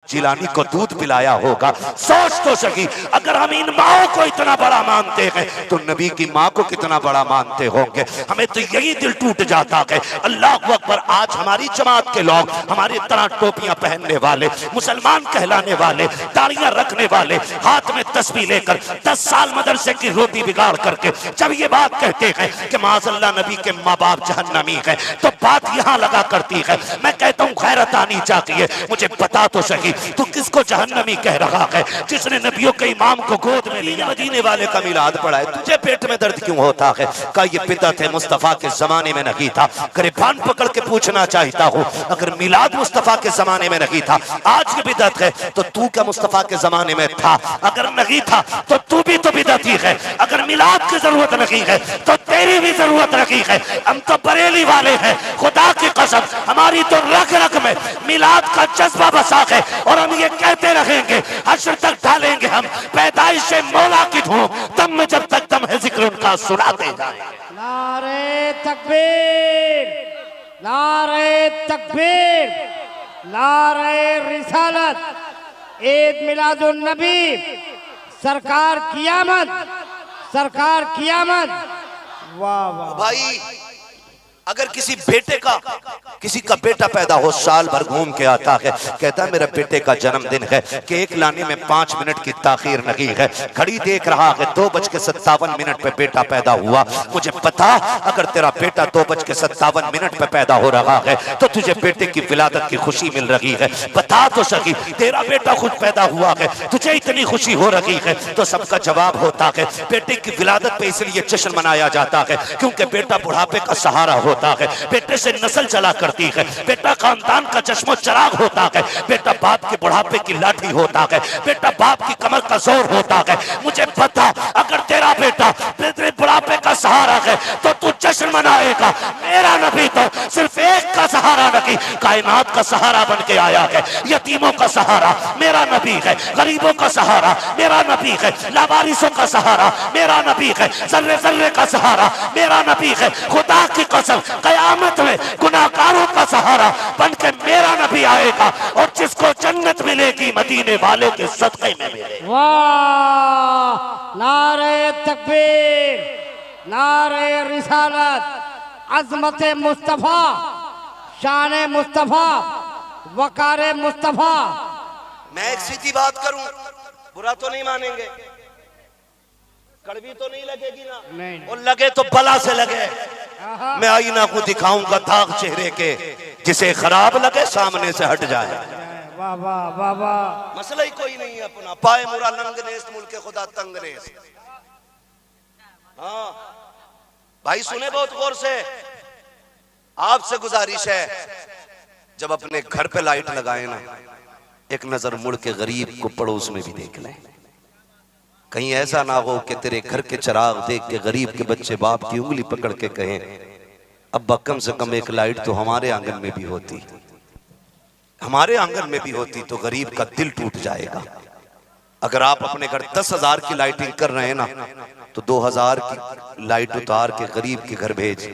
जिलानी को दूध पिलाया होगा। सोच तो सकी, अगर हम इन माओ को इतना बड़ा मानते हैं तो नबी की माँ को कितना बड़ा मानते होंगे। हमें तो यही दिल टूट जाता है। अल्लाह अकबर, आज हमारी जमात के लोग, हमारी तरह टोपियां पहनने वाले, मुसलमान कहलाने वाले, दाढ़ियां रखने वाले, हाथ में तस्बीह लेकर 10 साल मदरसे की रोटी बिगाड़ करके जब ये बात कहते हैं कि माज़अल्लाह नबी के माँ बाप जहन्नमी है, तो बात यहाँ लगा करती है। मैं कहता हूँ गैरत आनी चाहिए। मुझे बता तो सही, तू किसको जहन्नमी कह रहा है जिसने नबियों के इमाम को गोद में लिया, मदीने वाले का मिलाद पढ़ा है? तुझे पेट में दर्द क्यों होता है? का ये बिदअत है, मुस्तफा के जमाने में नहीं था। गिरबान पकड़ के पूछना चाहता हूँ, अगर मिलाद मुस्तफा के जमाने में नहीं था, आज की बिदअत है, तो तू क्या मुस्तफा के जमाने में था? अगर नहीं था तो तू भी तो बिदअती है। अगर मिलाद की जरूरत नहीं है तो तेरी भी जरूरत नहीं है। हम तो बरेली वाले हैं, खुदा की कसम, हमारी तो रग रग में मिलाद का जज्बा बसा है और हम ये कहते रहेंगे, हश्र तक डालेंगे हम पैदाइश से मौला की धूम, तब में जब तक दम है जिक्र उनका सुनाते जाए। नारे तकबीर, नारे तकबीर, नारे रिसालत, ईद मिलादुन नबी, सरकार कियामत, सरकार कियामत। वाह वाह भाई, अगर किसी का बेटा पैदा हो, साल भर घूम के आता है, कहता है मेरे बेटे का जन्मदिन है, केक लाने में 5 मिनट की ताखीर नहीं है, घड़ी देख रहा है 2:57 पे बेटा पैदा हुआ। मुझे पता, अगर तेरा बेटा 2:57 पे पैदा हो रहा है तो तुझे बेटे की विलादत की खुशी मिल रही है। बता तो सकी, तेरा बेटा खुद पैदा हुआ है, तुझे इतनी खुशी हो रही है? तो सबका जवाब होता है, बेटे की विलादत पे इसलिए जश्न मनाया जाता है क्योंकि बेटा बुढ़ापे का सहारा होता है, बेटे से नस्ल चला करती है, बेटा खानदान का चश्मो चराग होता है, बेटा बाप के बुढ़ापे की लाठी होता है, बेटा बाप की कमर का जोर होता है। मुझे पता, अगर तेरा बेटा तेरे बुढ़ापे का सहारा है तो तू जश्न मनाएगा। मेरा नबी तो सिर्फ एक का सहारा नहीं, कायनात का सहारा बन के आया है। यतीमों का सहारा मेरा नबी है, गरीबों का सहारा मेरा नबी है, लावारिसों का सहारा मेरा नबी है, जर्रे जर्रे का सहारा मेरा नबी है। खुदा की कसम, कयामत में गुनाहगारों का सहारा बन के मेरा नबी आएगा और जिसको जन्नत मिलेगी मदीने वाले के सदक़े में मिलेगी। वाह, नारे तकबीर, नारे रिसालत, अज़मत मुस्तफा, शान मुस्तफा, वकार मुस्तफा। मैं एक सीधी बात करूं, बुरा तो नहीं मानेंगे, कड़वी तो नहीं लगेगी ना? नहीं। और लगे तो बला से लगे। मैं आईना को दिखाऊंगा दाग चेहरे के, जिसे खराब लगे सामने से हट जाए। वाह वाह वाह वाह। मसला ही कोई नहीं है अपना, पाए मुरा नंग नेस्त मुल्के खुदा तंग नेस्त। हाँ भाई, सुने बहुत गौर से, आपसे गुजारिश है, जब अपने घर पे लाइट लगाए ना, एक नजर मुड़ के गरीब को पड़ोस में भी देख लें। कहीं ऐसा ना हो कि तेरे घर के चिराग देख के गरीब के बच्चे बाप की उंगली पकड़ के कहें, अब्बा कम से कम एक लाइट तो हमारे आंगन में भी होती, हमारे आंगन में भी होती, तो गरीब का दिल टूट जाएगा। अगर आप अपने घर 10,000 की लाइटिंग कर रहे हैं ना, तो 2,000 की लाइट उतार के गरीब के घर भेज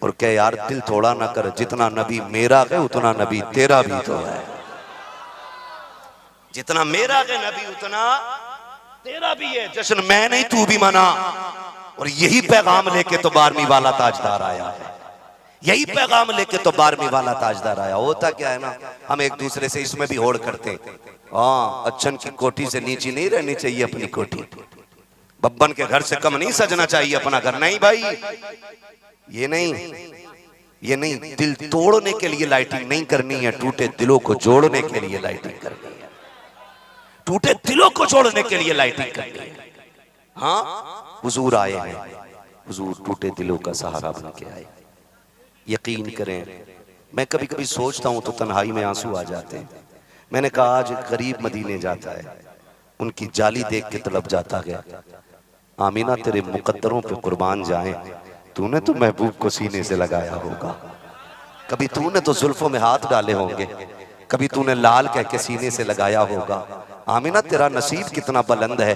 और कह यार दिल थोड़ा ना कर, जितना नबी मेरा है उतना नबी तेरा भी तो है, जितना मेरा है नबी उतना तेरा भी है। जश्न मैं नहीं तू भी मना। और यही पैगाम लेके तो 12वीं वाला ताजदार आया है, यही पैगाम लेके तो 12वीं वाला ताजदार आया। होता क्या है ना, हम एक दूसरे से इसमें भी होड़ करते, हाँ अच्छन की कोठी से नीचे नहीं रहनी चाहिए अपनी कोठी, बब्बन के घर से कम नहीं सजना चाहिए अपना घर। नहीं भाई, ये नहीं, दिल तोड़ने के लिए लाइटिंग नहीं करनी है, टूटे दिलों को जोड़ने के लिए लाइटिंग करनी है, टूटे दिलों को जोड़ने के लिए लाइटिंग करनी है। हाँ, हुजूर आए हैं, हुजूर टूटे दिलों का सहारा बन के आए। यकीन करें, मैं कभी कभी सोचता हूं तो तन्हाई में आंसू आ जाते हैं। मैंने कहा आज गरीब मदीने जाता है, उनकी जाली देख के तड़प जाता है। आमीना तेरे मुकद्दरों पे कुर्बान जाएं, तूने तो महबूब को सीने से लगाया होगा, कभी तूने तो जुल्फों में हाथ डाले होंगे, कभी तूने लाल कह के सीने से लगाया होगा। आमिना तेरा नसीब कितना बुलंद है,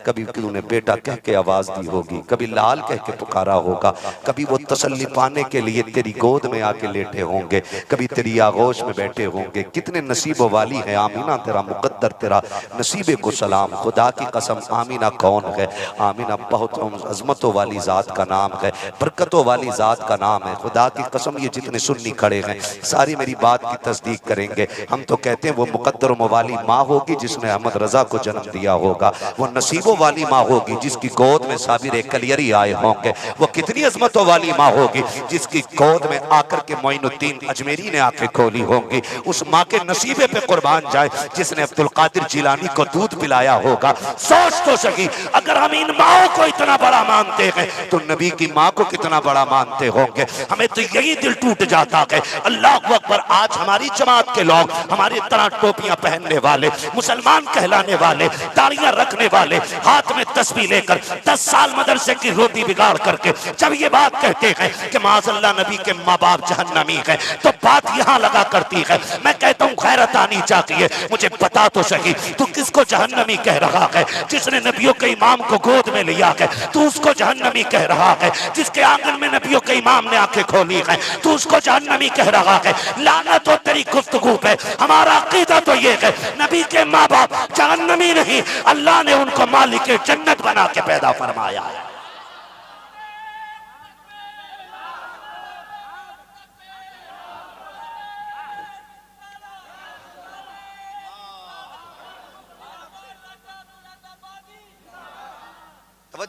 कभी तूने बेटा कह के आवाज दी होगी, कभी लाल कह के पुकारा होगा, कभी वो तसल्ली पाने के लिए तेरी गोद में आके लेटे होंगे, कभी तेरी आगोश में बैठे होंगे। कितने नसीब वाली है आमिना, तेरा मुकद्दर, तेरा नसीबे को सलाम। खुदा की कसम आमिना कौन है? आमिना बहुत अजमतों वाली जात का नाम है, बरकतों वाली जात का नाम है। खुदा की कसम ये जितने सुन्नी खड़े हैं सारी मेरी बात की तस्दीक करेंगे। हम तो कहते हैं वो मुकद्दर वाली माँ होगी जिसने अहमद रजा को जन्म दिया होगा, वो नसीबों वाली माँ होगी जिसकी गोद में साबिर कलियरी आए होंगे, वो कितनी अजमतों वाली माँ होगी जिसकी गोद में आकर के मोइनुद्दीन अजमेरी ने आंखें खोली होंगी। उस माँ के नसीबे पे कुर्बान जाए जिसने अब्दुल कादिर जिलानी को दूध पिलाया होगा। सोच तो सही, अगर हम इन माओ को इतना बड़ा मानते हैं तो नबी की माँ को कितना बड़ा मानते होंगे। हमें तो यही दिल टूट जाता है। अल्लाह अकबर, आज हमारी जमात के लोग, हमारी तरह टोपियां पहनने वाले, मुसलमान कहलाने वाले, दाढ़ियां रखने वाले, हाथ में तस्बीह लेकर 10 साल मदरसे की रोटी बिगाड़ करके जब ये बात कहते हैं कि माज़अल्लाह नबी के माँ बाप जहन्नमी है, तो बात यहाँ लगा करती है। मैं कहता हूँ गैरत आनी चाहिए। मुझे बता तो सही, तू किसको जहन्नमी कह रहा है? जिसने नबियों के इमाम को गोद में लिया है तू उसको जहन्नमी कह रहा है। जिसके आंगन में नबियों के इमाम ने आंखें खोली है तू उसको जहन्नमी कह रहा है। लानत हो तेरी गुफ्तगू पे। हमारा अकीदा तो ये है नबी के माँ बाप जहन्नमी नहीं, अल्लाह ने उनको मालिक जन्नत बना के पैदा फरमाया है।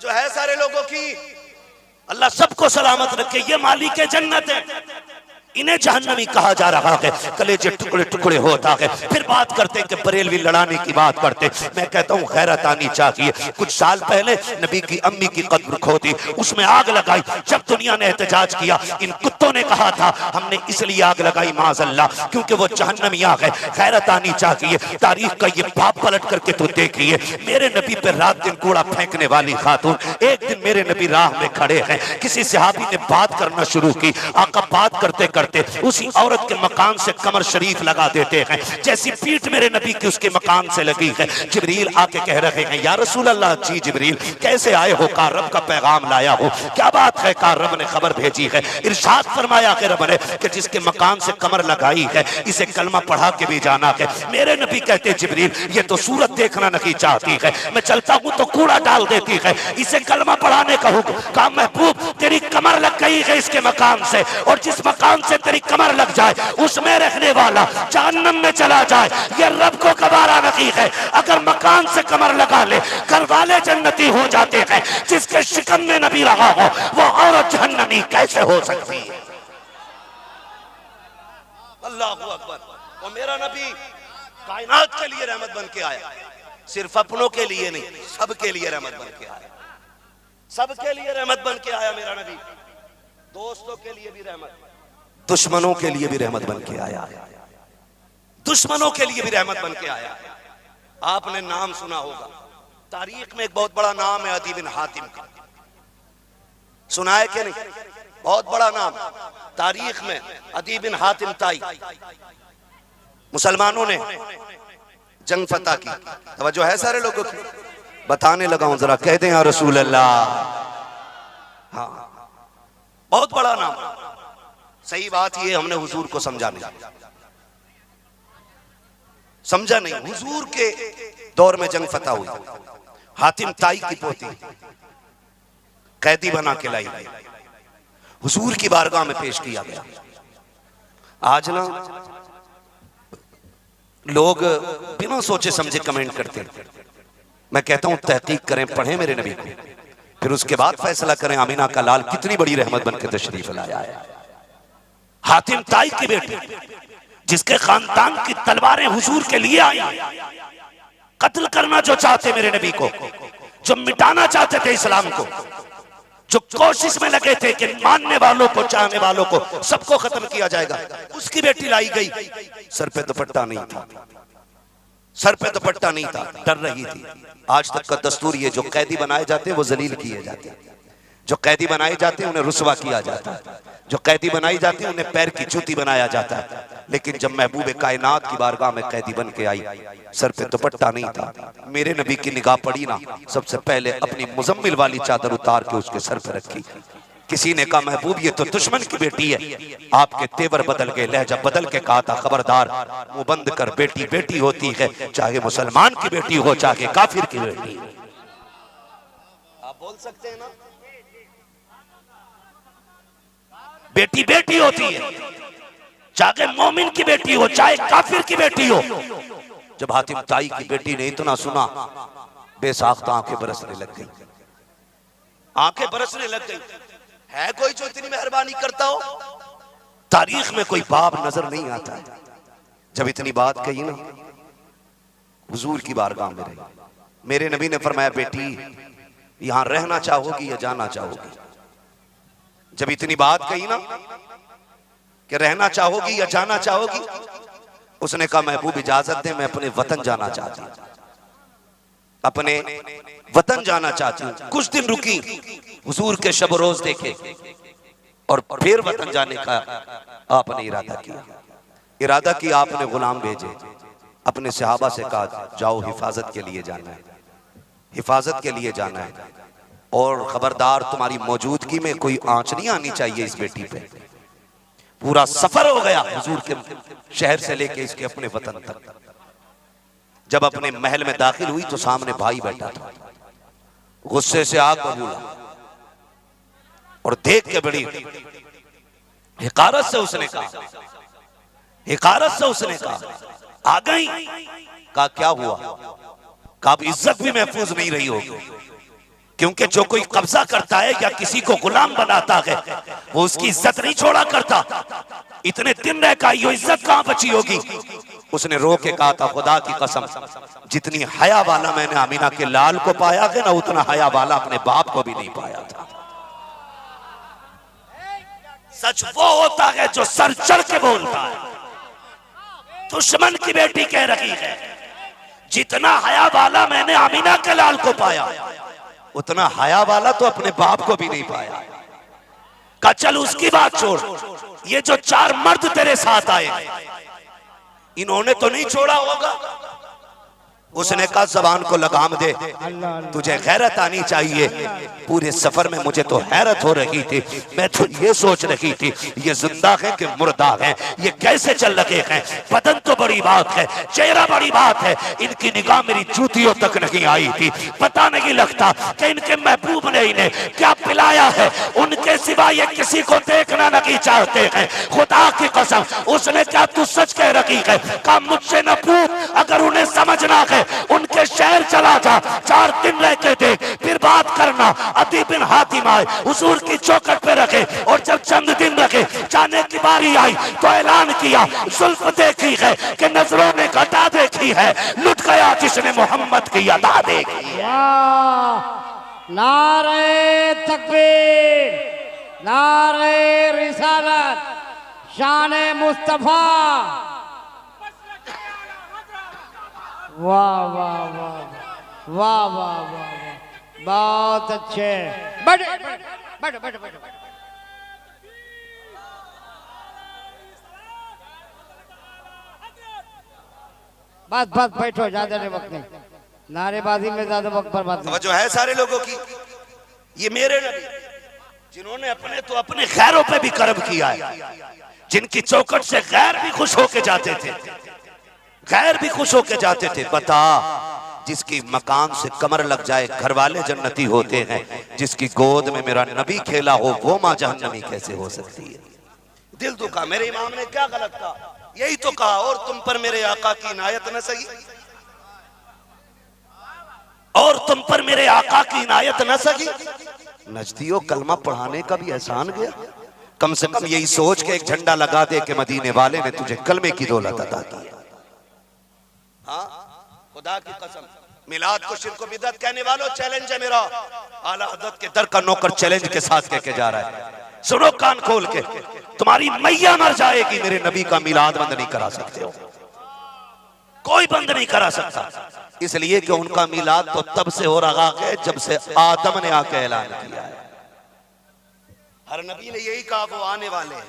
जो है सारे लोगों की, अल्लाह सबको सलामत रखे। ये मालिक जन्नत है, इन्हें जहन्नमी कहा जा रहा है। कलेजे टुकड़े टुकड़े होता है। फिर बात करते हैं कि बरेलवी लड़ाने की बात करते। मैं कहता हूँ गैरत आनी चाहिए। कुछ साल पहले नबी की अम्मी की कब्र खोदी, उसमें आग लगाई। जब दुनिया ने एहतजाज किया, इन कुत्तों ने कहा था हमने इसलिए आग लगाई माज़अल्लाह क्योंकि वो जहन्नमी आग है। गैरत आनी चाहिए। तारीख का ये बाप पलट करके तो देखिए, मेरे नबी पर रात दिन कूड़ा फेंकने वाली खातून, एक दिन मेरे नबी राह में खड़े हैं, किसी सहाबी ने बात करना शुरू की। आका बात करते करते उसी औरत के मकान से कमर शरीफ लगा देते हैं। जैसी पीठ मेरे नबी की उसके मकान से लगी है, जिब्रील आके कह रहे हैं या रसूल अल्लाह, जी जिब्रील कैसे आए हो? का रब का पैगाम लाया हो। क्या बात है? का रब ने खबर भेजी है। इरशाद फरमाया कि रब ने कि जिसके मकान से कमर लगाई है इसे कलमा पढ़ा के भी जाना है। मेरे नबी कहते जिब्रील ये तो सूरत देखना नहीं चाहती है, मैं चलता हूँ तो कूड़ा डाल देती है, इसे कलमा पढ़ाने का हुक्म। कहा महबूब तेरी कमर लग गई है इसके मकान से, और जिस मकान से तेरी कमर लग जाए उसमें रहने वाला जहन्नम में चला जाए, ये रब को गवारा नहीं है। अगर मकान से कमर लगा ले घर वाले जन्नती हो जाते हैं, जिसके शिकन में नबी रहा हो वो औरत जहन्नमी कैसे हो सकती है? अल्लाह अकबर। वो मेरा नबी कायनात के लिए रहमत बन के आया, सिर्फ अपनों के लिए नहीं, सबके लिए रहमत बन के आया। सबके लिए रहमत बन के आया मेरा नबी, दोस्तों के लिए भी रहमत, दुश्मनों के लिए भी रहमत बन के आया, दुश्मनों के लिए भी रहमत बन के आया। आपने नाम सुना होगा, तारीख में एक बहुत बड़ा नाम है अदी बिन हातिम का, सुना है कि नहीं? बहुत बड़ा नाम तारीख में अदी बिन हातिम ताई। मुसलमानों ने जंग फतह की, तवज्जो है सारे लोगों की? बताने लगा हूं, जरा कह दें या रसूल अल्लाह। हाँ, बहुत बड़ा नाम। सही बात ये हमने हुजूर को समझा नहीं, समझा नहीं। हुजूर के दौर में जंग फतह हुई, हातिम ताई की पोती कैदी बना के लाई, हुजूर की बारगाह में पेश किया गया। आज ना लोग बिना सोचे समझे कमेंट करते हैं। मैं कहता हूं तहकीक करें, पढ़ें मेरे नबी को, फिर उसके बाद फैसला करें आमीना का लाल कितनी बड़ी रहमत बन के तशरीफ लाया है। हातिम ताई की बेटी, जिसके खानदान की तलवारें हुजूर के लिए आई, कत्ल करना जो चाहते मेरे नबी को, जो मिटाना चाहते थे इस्लाम को, जो कोशिश में लगे थे कि मानने वालों को, चाहने वालों को सबको खत्म किया जाएगा, उसकी बेटी लाई गई। सर पे दुपट्टा नहीं था, सर पे दुपट्टा नहीं था, डर रही थी। आज तक का दस्तूर ये, जो कैदी बनाए जाते हैं वो जलील किए जाते हैं, जो कैदी बनाए जाते हैं उन्हें रुसवा किया जाता है, जो कैदी बनाई जाती है उन्हें पैर की जूती बनाया जाता है। लेकिन जब महबूब कायनात की बारगाह में कैदी बन के आई, सर पे दुपट्टा नहीं था, मेरे नबी की निगाह पड़ी ना, सबसे पहले अपनी मुजम्मिल वाली चादर उतार के उसके सर पे रखी। किसी ने कहा महबूब ये तो दुश्मन की बेटी है। आपके तेवर बदल गए, लहजा बदल के कहा था खबरदार, मुंह बंद कर, बेटी बेटी होती है, चाहे मुसलमान की बेटी हो चाहे काफिर की बेटी। आप बोल सकते हैं ना, बेटी बेटी होती है, चाहे मोमिन की बेटी हो चाहे काफिर की बेटी हो। जब हातिम ताई की बेटी ने इतना सुना, बेसाख्ता आंखें बरसने लग गई, आंखें बरसने लग गई। है कोई जो इतनी मेहरबानी करता हो? तारीख में कोई बाप नजर नहीं आता है। जब इतनी बात कही ना, हुजूर की बारगाह में रही, मेरे नबी ने फरमाया बेटी यहां रहना चाहोगी या जाना चाहोगी? जब इतनी बात कही ना कि रहना चाहोगी या जाना चाहोगी, उसने कहा महबूब इजाजत दे, मैं अपने वतन जाना चाहती हूं, अपने वतन जाना चाहती हूं। कुछ दिन रुकी, हुजूर के शब रोज देखे और फिर वतन जाने का आपने इरादा किया। इरादा किया, आपने गुलाम भेजे, अपने सहाबा से कहा जाओ हिफाजत के लिए जाना है, हिफाजत के लिए जाना है, और खबरदार तुम्हारी मौजूदगी में कोई आंच नहीं आनी चाहिए इस बेटी पे। पूरा सफर हो गया हुजूर के शहर से लेके इसके अपने वतन तक। जब अपने महल में दाखिल हुई तो सामने भाई बैठा था, गुस्से से आग बबूला और देख के बड़ी हिकारत से उसने कहा, हिकारत से उसने कहा आ गई। कहा क्या हुआ? कहा अब इज्जत भी महफूज नहीं रही होगी, क्योंकि जो कोई कब्जा करता है या किसी को गुलाम बनाता है वो उसकी इज्जत नहीं छोड़ा करता। इतने दिन रह का ये इज्जत कहां बची होगी? उसने रो के कहा था खुदा की कसम, जितनी हया वाला मैंने आमीना के लाल को पाया है ना, उतना हया वाला अपने बाप को भी नहीं पाया था। सच वो होता है जो सर चढ़ के बोलता है। दुश्मन की बेटी कह रही है जितना हया वाला मैंने आमीना के लाल को पाया, उतना हया वाला तो अपने बाप को भी नहीं पाया। का चल उसकी बात छोड़, ये जो चार मर्द तेरे साथ आए इन्होंने तो नहीं छोड़ा होगा। उसने कहा जबान को लगाम दे, तुझे गैरत आनी चाहिए। पूरे सफर में मुझे तो हैरत हो रही थी, मैं तो ये सोच रही थी ये जिंदा है कि मुर्दा है, ये कैसे चल रहे हैं। बदन तो बड़ी बात है, चेहरा बड़ी बात है, इनकी निगाह मेरी जूतियों तक नहीं आई थी। पता नहीं लगता कि इनके महबूब ने इन्हें क्या पिलाया है, उनके सिवा ये किसी को देखना नहीं चाहते हैं। खुदा की कसम, उसने क्या तू सच कह रही है? कहा मुझसे न पूछ, अगर उन्हें समझना है उनके शहर चला जा, 4 दिन रहते थे, फिर बात करना। अदी बिन हातिम आए, हुजूर की चौखट पे रखे, और जब चंद दिन रखे, जाने की बारी आई तो ऐलान किया जुल्फ देखी है कि नजरों ने घटा देखी है, लुट गया जिसने मोहम्मद की अदा देखी। नारे तकबीर, नारे रिसालत, शान मुस्तफा। वाह वाह वाह वाह वाह वाह, बहुत अच्छे। बैठ बैठ बैठ बैठ। बस बस बैठो, ज्यादा वक्त नहीं, नारेबाजी में ज्यादा वक्त बर्बाद नहीं। जो है सारे लोगों की, ये मेरे नबी जिन्होंने अपने तो अपने खैरों पे भी कर्म किया है, जिनकी चौखट से गैर भी खुश होके जाते थे, गैर भी खुश होके जाते थे। बता, जिसकी मकान से कमर लग जाए घर वाले जन्नती होते हैं, जिसकी गोद में मेरा नबी खेला हो वो मां जहन्नमी कैसे हो सकती है? दिल दुखा। मेरे इमाम ने क्या गलत कहा? यही तो कहा, और तुम पर मेरे आका की इनायत न सगी, और तुम पर मेरे आका की इनायत न सगी। नजदियो कलमा पढ़ाने का भी एहसान गया। कम से कम यही सोच के एक झंडा लगा दे कि मदीने वाले ने तुझे कलमे की दौलत अता की है। हाँ, खुदा की कसम, मिलाद को शिर्क बिदअत कहने वालों, चैलेंज है मेरा। आला हज़रत के दर का नौकर चैलेंज के साथ कह के जा रहा है, सुनो कान खोल के, तुम्हारी मैया मर जाएगी, मेरे नबी का मिलाद बंद नहीं करा सकते हो, कोई बंद नहीं करा सकता। इसलिए कि उनका मिलाद तो तब से हो रहा है जब से आदम ने आके ऐलान किया है। हर नबी ने यही कहा वो आने वाले हैं,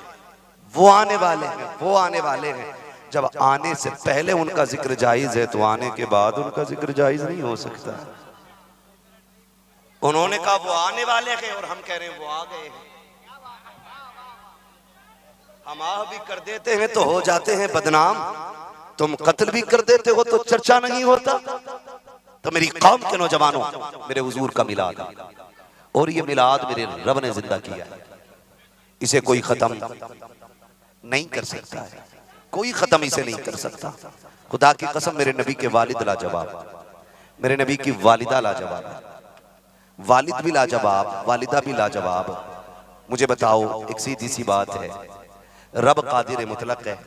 वो आने वाले हैं, वो आने वाले हैं। जब आने से पहले उनका जिक्र जायज है तो आने के बाद उनका जिक्र जायज नहीं हो सकता। उन्होंने कहा वो आने वाले हैं और हम कह रहे हैं वो आ गए हैं। हम आह भी कर देते हैं तो हो जाते हैं बदनाम, तुम कत्ल भी कर देते हो तो चर्चा नहीं होता। तो मेरी कौम के नौजवानों, मेरे हुजूर का मिलाद है और ये मिलाद मेरे रब ने जिंदा किया है, इसे कोई खत्म नहीं कर सकता है, कोई खत्म इसे नहीं कर सकता। खुदा की कसम, मेरे नबी के वालिद लाजवाब, मेरे नबी की वालिदा लाजवाब, वालिद भी लाजवाब, वालिदा भी लाजवाब। मुझे बताओ, एक सीधी सी बात है, रब कादिर मुतलक है,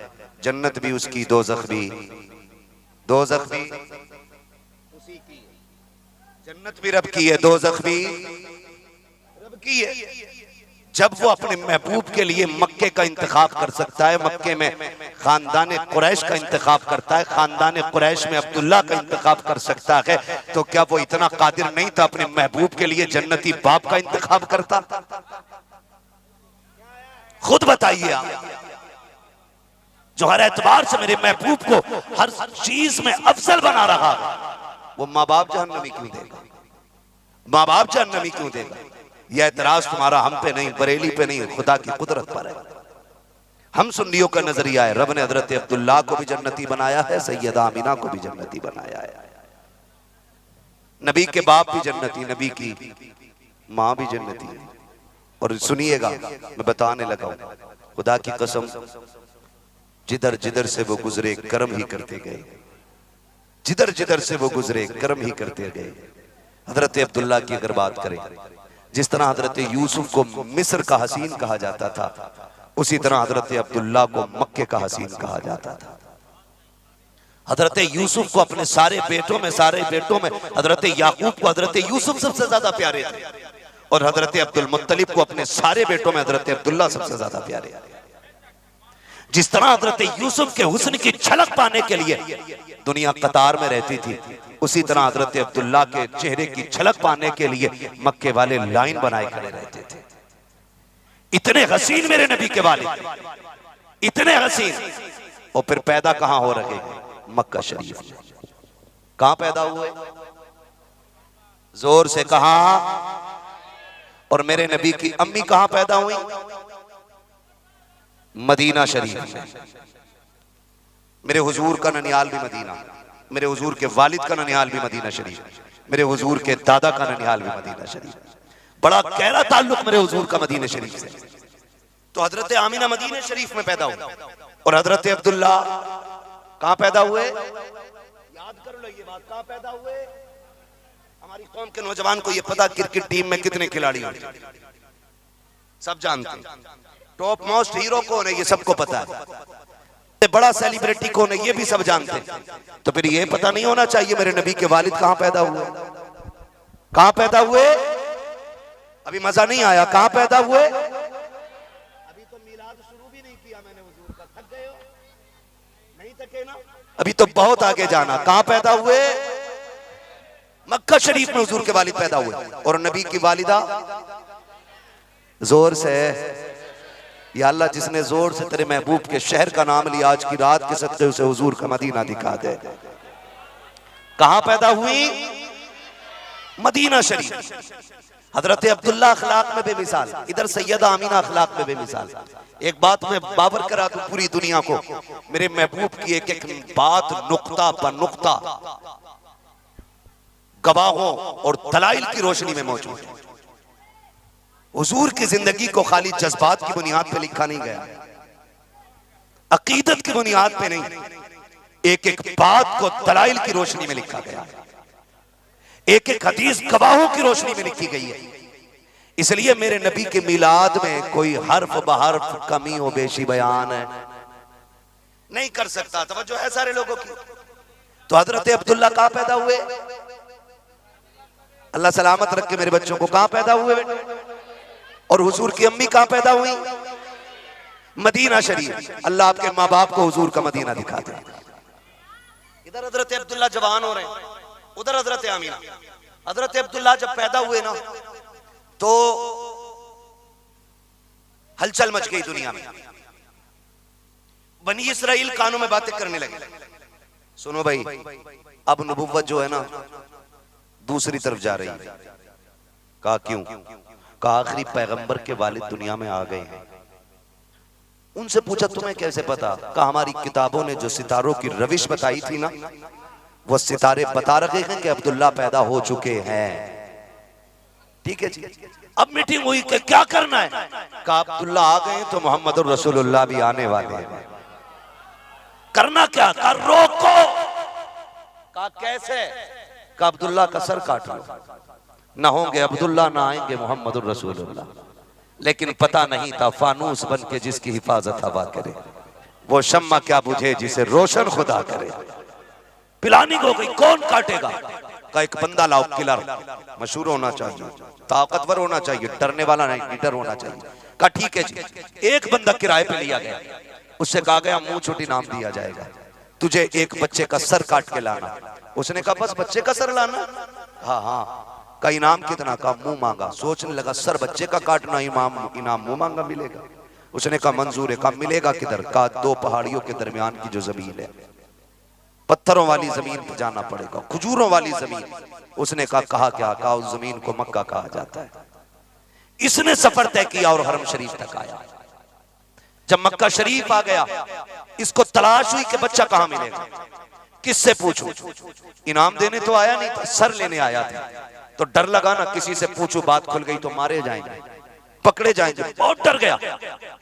जन्नत भी उसकी, दोज़ख भी, दोज़ख भी उसी की, जन्नत भी रब की है, दोज़ख भी रब की है। जब वो अपने महबूब के लिए मक्के का इंतखाब कर सकता है, मक्के में खानदान कुरैश का इंतखाब करता है, खानदान कुरैश में अब्दुल्ला का इंतखाब कर सकता है, तो क्या वो इतना कादिर नहीं था अपने महबूब के लिए जन्नती बाप का इंतखाब करता? खुद बताइए आप, जो हर एतबार से मेरे महबूब को हर चीज में अफजल बना रहा है, वो माँ बाप जहन्नमी क्यों देगा? माँ बाप जहन्नमी क्यों देगा? यह एतराज तुम्हारा हम पे नहीं, बरेली पे नहीं, खुदा की कुदरत पर है। हम सुन्नियों का नजरिया है, रब ने हजरत अब्दुल्ला को भी जन्नती बनाया है, सैयदा आमिना को भी जन्नती बनाया है, नबी के बाप भी जन्नती, नबी की माँ भी जन्नती है। और सुनिएगा, मैं बताने लगा हूं, खुदा की कसम, जिधर जिधर से वो गुजरे कर्म ही करते गए, जिधर जिधर से वो गुजरे कर्म ही करते गए। हजरत अब्दुल्ला की अगर बात करें, जिस तरह हजरत यूसुफ को मिस्र का हसीन कहा जाता था, उसी तरह हजरत अब्दुल्ला को मक्के का हसीन कहा जाता था। हजरत यूसुफ को अपने सारे बेटों में हजरत याकूब को हजरत यूसुफ सबसे ज्यादा प्यारे थे, और हजरत अब्दुल मुत्तलिब को अपने सारे बेटों में हजरत अब्दुल्ला सबसे ज्यादा प्यारे। जिस तरह हजरत यूसुफ के हुस्न की झलक पाने के लिए दुनिया कतार में रहती थी, उसी तरह हजरत अब्दुल्ला के चेहरे की झलक पाने के लिए मक्के वाले लाइन बनाए खड़े रहते थे। इतने हसीन मेरे नबी के वाले, इतने हसीन। और फिर पैदा कहां हो रहे? मक्का शरीफ में। कहां पैदा हुए? जोर से कहा। और मेरे नबी की अम्मी कहां पैदा हुई? मदीना शरीफ में। मेरे हुजूर का ननियाल भी मदीना, मेरे हुजूर के वालिद का ननियाल भी मदीना शरीफ, मेरे हुजूर के दादा का ननियाल भी मदीना शरीफ। बड़ा गहरा ताल्लुक मेरे हुजूर का मदीना शरीफ से। तो हजरत आमिना मदीना शरीफ में पैदा हुए, और हजरत अब्दुल्ला कहां पैदा हुए? याद कर लो ये बात, कहां पैदा हुए? हमारी कौम के नौजवान को ये पता, क्रिकेट टीम में कितने खिलाड़ी होते हैं, सब जानते हैं। टॉप मोस्ट हीरो कौन है, ये सबको पता है। बड़ा सेलिब्रिटी कौन है, ये भी सब जानते हैं। तो फिर ये पता नहीं होना चाहिए मेरे नबी के वालिद कहां पैदा हुए? कहां पैदा हुए? अभी मजा नहीं आया। कहां पैदा हुए? अभी तो मिलाद शुरू भी नहीं किया मैंने हुजूर का। थक गए हो? नहीं थके ना? अभी तो बहुत आगे जाना। कहां पैदा हुए? मक्का शरीफ में हुजूर के वालिद पैदा हुए। और नबी की वालिदा, जोर से या अल्लाह, जिसने जोर से तेरे महबूब के शहर का नाम लिया, आज की रात के सदक़े उसे हुजूर का मदीना दिखा दे। कहां पैदा हुई? मदीना शरीफ। हजरत अब्दुल्ला अखलाक में बेमिसाल, इधर सैयदा आमीना अखलाक में बेमिसाल। एक बात मैं बावर करा दूं पूरी दुनिया को, मेरे महबूब की एक एक बात नुक्ता पर नुक्ता गवाहों और दलाइल की रोशनी में मौजूद है। हुजूर की जिंदगी को खाली जज्बात की बुनियाद पे लिखा नहीं गया, अकीदत की बुनियाद पे नहीं, एक एक बात को दलाइल की रोशनी में लिखा गया, एक एक हदीस गवाहों की रोशनी में लिखी गई है। इसलिए मेरे नबी के मिलाद में कोई हर्फ बहर्फ कमी हो बेशी बयान है नहीं कर सकता। तवज्जो है सारे लोगों की। तो हजरत अब्दुल्ला कहां पैदा हुए? अल्लाह सलामत रखे मेरे बच्चों को। कहां पैदा हुए? और हुजूर की अम्मी कहां पैदा हुई? मदीना शरीफ। अल्लाह आपके माँ बाप को हुजूर का मदीना दिखा दे। इधर हजरत अब्दुल्ला जवान हो रहे हैं, उधर हजरत आमीना। हजरत अब्दुल्ला जब पैदा हुए ना, तो हलचल मच गई दुनिया में। बनी इसराइल कानों में बातें करने लगे। सुनो भाई, अब नबुव्वत जो है ना दूसरी तरफ जा रही है। कहा क्यों? कहा आखिरी पैगंबर के वालिद दुनिया में आ गए हैं। उनसे पूछा तुम्हें कैसे पता? कहा हमारी किताबों ने जो सितारों की रविश बताई थी ना, वो सितारे बता रहे हैं कि अब्दुल्ला पैदा हो चुके हैं। ठीक है जी। अब मीटिंग हुई कि क्या करना है? कहा अब्दुल्ला आ गए तो मोहम्मद रसूलुल्लाह भी आने वाले हैं। करना क्या? कहा रोको। कहा कैसे? कहा अब्दुल्ला का सर काट लो। ना होंगे अब्दुल्ला, ना आएंगे मोहम्मद रसूलुल्लाह। लेकिन पता नहीं था फानूस बन के जिसकी हिफाजत हवा करे, वो शम्मा क्या बुझे जिसे रोशन खुदा करे। प्लानिंग हो गई, कौन काटेगा? का एक बंदा लाओ, किलर, मशहूर होना चाहिए, ताकतवर होना चाहिए, डरने वाला नहीं, लीडर होना चाहिए। का ठीक है जी। एक बंदा किराए पे लिया गया, उससे कहा गया मुंह छोटी नाम दिया जाएगा, तुझे एक बच्चे का सर काट के लाना। उसने कहा बस बच्चे का सर लाना? हाँ हाँ। का इनाम कितना? का मुंह मांगा। सोचने लगा सर बच्चे का काटना इनाम मुंह मांगा मिलेगा। उसने कहा मंजूर है। कहा मिलेगा किधर? का 2 पहाड़ियों के दरमियान की जो जमीन है, पत्थरों वाली जमीन पर जाना पड़ेगा, खजूरों वाली जमीन। उसने कहा कहा क्या? कहा उस जमीन को मक्का कहा जाता है। इसने सफर तय किया और हरम शरीफ तक आया। जब मक्का शरीफ आ गया, इसको तलाश हुई कि बच्चा कहां मिलेगा, किससे पूछूं? इनाम देने तो आया नहीं था, सर लेने आया था। तो डर लगा ना, किसी से पूछूं बात खुल गई तो मारे जाएंगे, पकड़े जाएंगे, बहुत डर गया।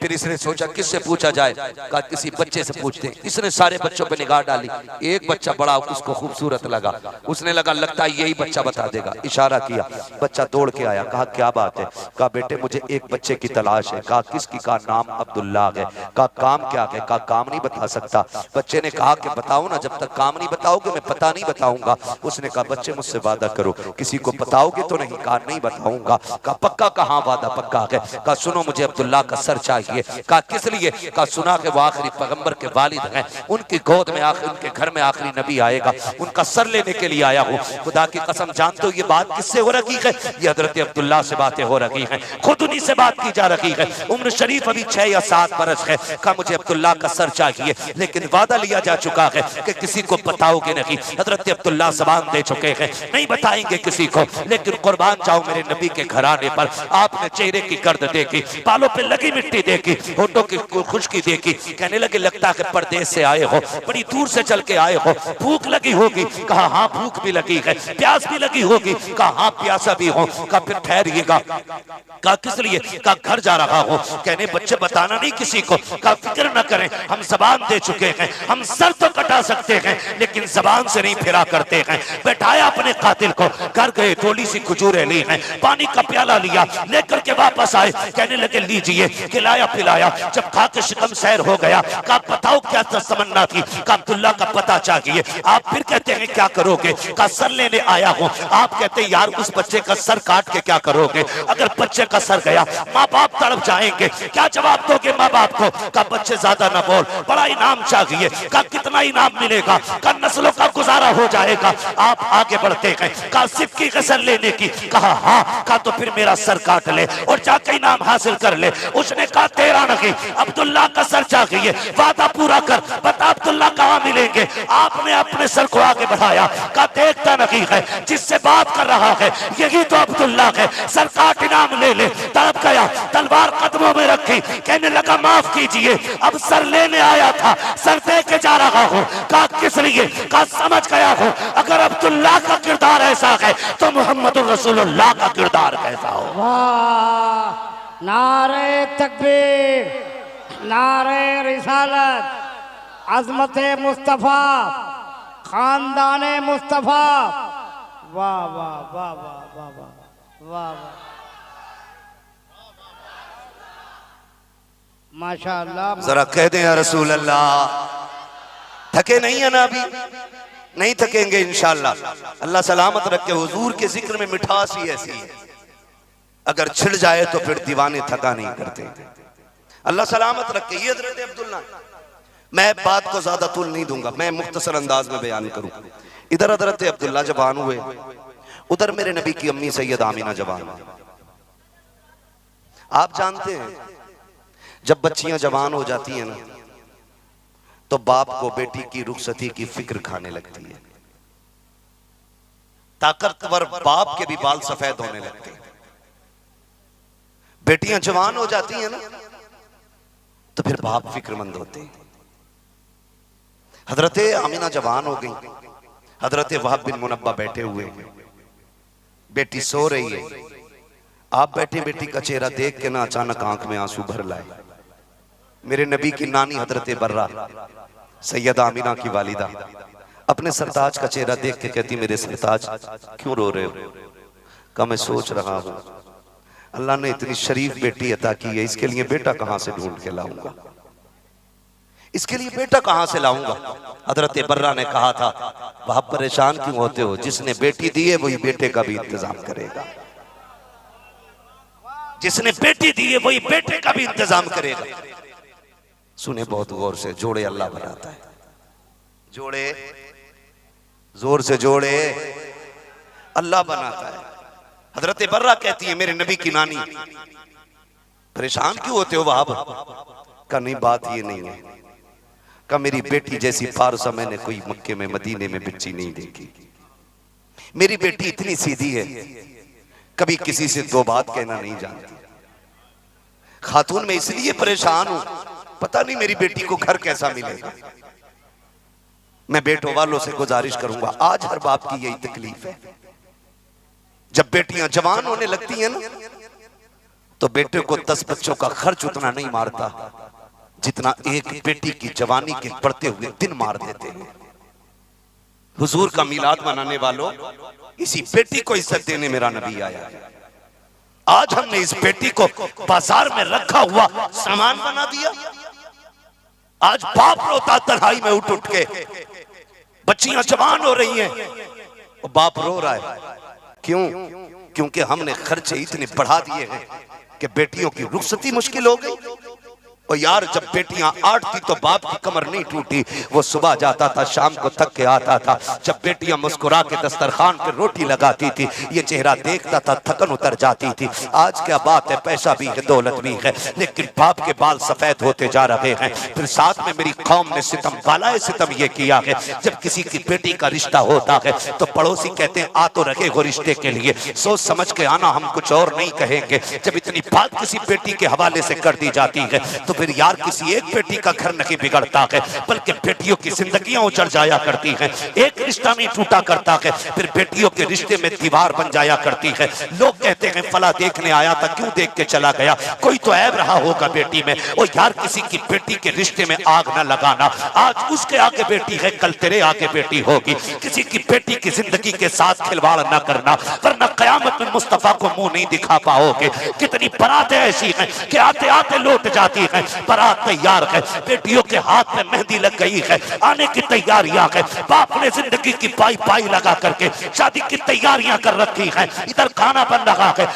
फिर इसने सोचा किससे पूछा जाए? कहा किसी बच्चे से पूछते हैं। इसने सारे बच्चों पे निगाह डाली, एक बच्चा बड़ा उसको खूबसूरत लगा। उसने लगा लगता है यही बच्चा बता देगा। इशारा किया, बच्चा दौड़ के आया। कहा क्या बात है? कहा बेटे मुझे एक बच्चे की तलाश है। कहा किसकी? का नाम अब्दुल्ला है। कहा काम क्या है? कहा काम नहीं बता सकता। बच्चे ने कहा कि बताओ ना, जब तक काम नहीं बताओगे मैं पता नहीं बताऊंगा। उसने कहा बच्चे मुझसे वादा करो, किसी को बताओगे तो नहीं? कहा नहीं बताऊंगा। कहा पक्का? कहा वादा पक्का? का सुनो मुझे अब्दुल्ला का सर चाहिए। का किस लिए? का सुना कि वो आखिरी पैगंबर के वालिद हैं, उनकी गोद में आखिर उनके घर में आखिरी नबी आएगा, उनका सर लेने के लिए आया हूँ। खुदा की कसम जानते हो ये बात किससे हो रही है? ये हजरत अब्दुल्ला से बातें हो रही हैं, खुद उन्हीं से बात की जा रही है। उम्र शरीफ अभी 6 या 7 बरस है। का मुझे अब्दुल्ला का सर चाहिए, लेकिन वादा लिया जा चुका है कि किसी को बताओगे नहीं। हजरत अब्दुल्ला ज़बान दे चुके हैं, नहीं बताएंगे किसी को। लेकिन कुर्बान जाओ मेरे नबी के घराने पर। आपने चेहरे की गर्द देखी, बालों पे लगी मिट्टी देखी, होठों की खुशकी देखी। कहने लगे लगता है परदेश से आए हो, बड़ी दूर से चल के आए हो, भूख लगी होगी। कहा हाँ भूख भी लगी है, प्यास भी लगी होगी। कहा हाँ प्यासा भी हो। कहा फिर ठहरिएगा। कहा किस लिए? कहा घर जा रहा हूँ। कहने बच्चे बताना नहीं किसी को। कहा फिक्र न करें, हम जबान दे चुके हैं, हम सर तो कटा सकते हैं लेकिन जबान से नहीं फिरा करते हैं। बैठाया अपने कातिल को, घर गए, थोड़ी सी खजूरें ली हैं, पानी का प्याला लिया, लेकर के वापस आए। कहने लगे लीजिए, खिलाया पिलाया। जब खा के शिकम सैर हो गया, कहा बताओ क्या तमन्ना थी? कहा अब्दुल्ला का पता चाहिए। आप फिर कहते हैं क्या करोगे? कहा सर लेने आया हूँ। आप कहते हैं यार उस बच्चे का सर काट के क्या करोगे? अगर बच्चे का सर गया माँ बाप तड़प जाएंगे, क्या जवाब दोगे माँ बाप को? कहा बच्चे ज्यादा ना बोल, बड़ा इनाम चाहिए। कहा कितना इनाम मिलेगा? कहा नस्लों का गुजारा हो जाएगा। आप आगे बढ़ते हैं। कहा सिर्फ की कसर लेने की? कहा हाँ। कहा तो फिर मेरा सर काट ले और जाके इनाम हासिल कर ले। उसने कहा तेरा नहीं, अब्दुल्ला का सर चाहिए, वादा पूरा कर, बता अब्दुल्ला कहाँ मिलेंगे? आपने अपने सर को आगे बढ़ाया। कहा देखता नहीं है, जिससे बात कर रहा है यही तो अब्दुल्ला है, सर काट इनाम ले ले। तड़प गया, तलवार कदमों में रखी, कहने लगा माफ कीजिए, अब सर लेने आया था, सर दे के जा रहा हूँ। कहा किस लिए? कहा समझ गया हूँ, अगर अब्दुल्ला का किरदार ऐसा है तो मोहम्मद रसूलुल्लाह का किरदार कैसा हो। वाह, नारे तकबीर, नारे रिसालत, अजमत मुस्तफा, खानदाने मुस्तफा। वाह वाह वाह वाह वाह वाह वाह वाह, माशाअल्लाह। जरा कह दें या रसूल अल्लाह। थके नहीं है ना? अभी नहीं थकेंगे इंशाअल्लाह। अल्लाह सलामत रखे। हुजूर के जिक्र में मिठास ही ऐसी है, अगर छिड़ जाए तो फिर दीवाने थका नहीं करते। अल्लाह सलामत रखे। ये हजरत अब्दुल्ला, मैं बात को ज्यादा तुल नहीं दूंगा, मैं मुख्तसर अंदाज में बयान करूं। इधर हजरत अब्दुल्ला जवान हुए, उधर मेरे नबी की अम्मी सैयद आमीना जवान। आप जानते हैं जब बच्चियां जवान हो जाती हैं ना तो बाप को बेटी की रुखसती की फिक्र खाने लगती है। ताकतवर बाप के भी बाल सफेद होने लगते हैं। बेटियां जवान हो जाती हैं ना, तो फिर बाप फिक्रमंद होते हैं। हजरत आमिना जवान हो गई, हजरत वहाब बिन मुनब्बा बैठे हुए हैं, बेटी सो रही है। आप बैठे बेटी का चेहरा देख के ना अचानक आंख में आंसू भर लाए। मेरे नबी की नानी हजरत बर्रा सैयदा आमिना की वालिदा अपने सरताज का चेहरा देख के कहती, मेरे सरताज क्यों रो रहे हो? कहा मैं सोच रहा हूं अल्लाह ने इतनी शरीफ बेटी अता की है, इसके लिए बेटा कहां से ढूंढ के लाऊंगा, इसके लिए बेटा कहां से लाऊंगा। हजरत बर्रा ने कहा था, वह परेशान क्यों होते हो, जिसने बेटी दी है वही बेटे का भी इंतजाम करेगा, जिसने बेटी दी है वही बेटे का भी इंतजाम करेगा। सुने बहुत गौर से, जोड़े अल्लाह बनाता है, जोड़े जोर से जोड़े अल्लाह बनाता है। हजरत बर्रा कहती है, मेरे नबी की नानी, परेशान क्यों होते हो वहाब? का नहीं, बात ये नहीं है। का मेरी बेटी जैसी पारसा मैंने कोई मक्के में मदीने में बच्ची नहीं देखी। मेरी बेटी इतनी सीधी है, कभी किसी से दो बात कहना नहीं जानती। खातून में इसलिए परेशान हूं, पता नहीं मेरी बेटी को घर कैसा मिलेगा। मैं बेटों वालों से गुजारिश करूंगा, आज हर बाप की यही तकलीफ है, जब बेटियां जवान होने लगती हैं ना, तो बेटे को 10 बच्चों का खर्च उतना नहीं मारता जितना एक बेटी की जवानी के बढ़ते हुए दिन मार देते हैं। हुजूर का मिलाद मनाने वालों, इसी बेटी को इज्जत देने मेरा नबी आया। आज हमने इस बेटी को बाजार में रखा हुआ सामान बना दिया। आज बाप रोता तन्हाई में उठ उठ के, बच्चियां जवान हो रही हैं, और बाप रो रहा है। क्यों? क्योंकि हमने खर्चे इतने बढ़ा दिए हैं कि बेटियों की रुखसती मुश्किल हो गई। और यार, जब बेटियां 8 थी तो बाप की कमर नहीं टूटी, वो सुबह जाता था शाम को थक के आता था। जब बेटियां मुस्कुरा के दस्तरखान पे रोटी लगाती थी, ये चेहरा देखता था, थकन उतर जाती थी। आज क्या बात है, पैसा भी है, दौलत भी है, लेकिन बाप के बाल सफेद होते जा रहे हैं। फिर साथ में मेरी कौम ने सितम बालाए सितम ये किया है, जब किसी की बेटी का रिश्ता होता है तो पड़ोसी कहते हैं आ तो रखे हो रिश्ते के लिए, सोच समझ के आना, हम कुछ और नहीं कहेंगे। जब इतनी बात किसी बेटी के हवाले से कर दी जाती है तो फिर यार किसी एक बेटी का घर नहीं बिगड़ता है, बल्कि बेटियों की जिंदगियां उजड़ जाया करती हैं। एक रिश्ता नहीं टूटा करता है, फिर बेटियों के रिश्ते में दीवार बन जाया करती है। लोग कहते हैं फला देखने आया था, क्यों देख के चला गया, कोई तो ऐब रहा होगा बेटी में। और यार, किसी की बेटी के रिश्ते में आग न लगाना। आज उसके आगे बेटी है, कल तेरे आगे बेटी होगी। किसी की बेटी की जिंदगी के साथ खिलवाड़ न करना, वरना कयामत में मुस्तफा को मुंह नहीं दिखा पाओगे। कितनी बारातें ऐसी हैं कि आते आते लौट जाती हैं। बारात तैयार है, बेटियों के हाथ में मेहंदी लग गई है, आने की तैयारियां है। बाप ने जिंदगी की पाई पाई लगा करके शादी की तैयारियां कर रखी है। इधर खाना बन रहा है,